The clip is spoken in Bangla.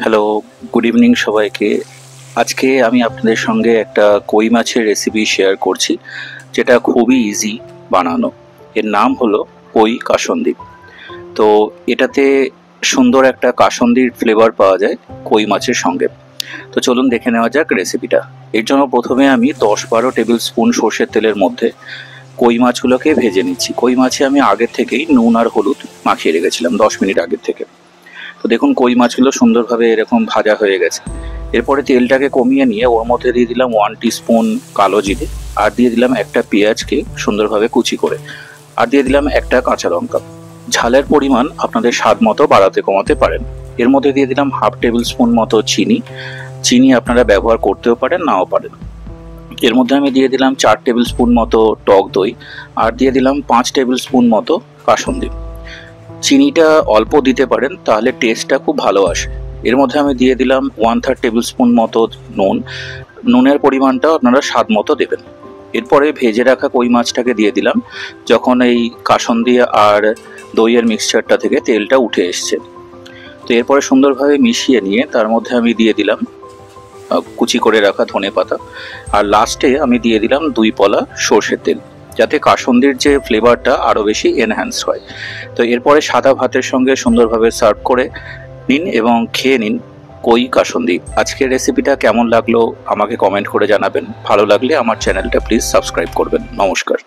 হ্যালো, গুড ইভিনিং সবাইকে। আজকে আমি আপনাদের সঙ্গে একটা কই মাছের রেসিপি শেয়ার করছি, যেটা খুবই ইজি বানানো। এর নাম হলো কই কাসুন্দি। তো এটাতে সুন্দর একটা কাসুন্দির ফ্লেভার পাওয়া যায় কই মাছের সঙ্গে। তো চলুন দেখে নেওয়া যাক রেসিপিটা। এর জন্য প্রথমে আমি 10-12 টেবিল স্পুন সর্ষের তেলের মধ্যে কই মাছগুলোকে ভেজে নিচ্ছি। কই মাছে আমি আগের থেকেই নুন আর হলুদ মাখিয়ে রেখেছিলাম 10 মিনিট আগের থেকে। তো দেখুন কই মাছগুলো সুন্দরভাবে এরকম ভাজা হয়ে গেছে। এরপরে তেলটাকে কমিয়ে নিয়ে ওর মধ্যে দিয়ে দিলাম 1 টিস্পুন কালো জিরে, আর দিয়ে দিলাম একটা পেঁয়াজকে সুন্দরভাবে কুচি করে, আর দিয়ে দিলাম একটা কাঁচা লঙ্কা। ঝালের পরিমাণ আপনাদের স্বাদ মতো বাড়াতে কমাতে পারেন। এর মধ্যে দিয়ে দিলাম 1/2 টেবিল স্পুন মতো চিনি। চিনি আপনারা ব্যবহার করতেও পারেন, নাও পারেন। এর মধ্যে আমি দিয়ে দিলাম 4 টেবিল স্পুন মতো টক দই, আর দিয়ে দিলাম 5 টেবিল স্পুন মতো কাসুন্দি। চিনিটা অল্প দিতে পারেন, তাহলে টেস্টটা খুব ভালো আসে। এর মধ্যে আমি দিয়ে দিলাম 1/3 টেবিল স্পুন মতো নুন। নুনের পরিমাণটা আপনারা স্বাদ মতো দেবেন। এরপরে ভেজে রাখা কই মাছটাকে দিয়ে দিলাম, যখন এই কাসুন্দি আর দইয়ের মিক্সচারটা থেকে তেলটা উঠে এসছে। তো এরপরে সুন্দরভাবে মিশিয়ে নিয়ে তার মধ্যে আমি দিয়ে দিলাম কুচি করে রাখা ধনেপাতা, আর লাস্টে আমি দিয়ে দিলাম 2 পলা সর্ষের তেল, যাতে কাসুন্দির যে ফ্লেভারটা আরও বেশি এনহ্যান্স হয়। তো এরপরে সাদা ভাতের সঙ্গে সুন্দরভাবে সার্ভ করে নিন এবং খেয়ে নিন কই কাসুন্দি। আজকের রেসিপিটা কেমন লাগলো আমাকে কমেন্ট করে জানাবেন। ভালো লাগলে আমার চ্যানেলটা প্লিজ সাবস্ক্রাইব করবেন। নমস্কার।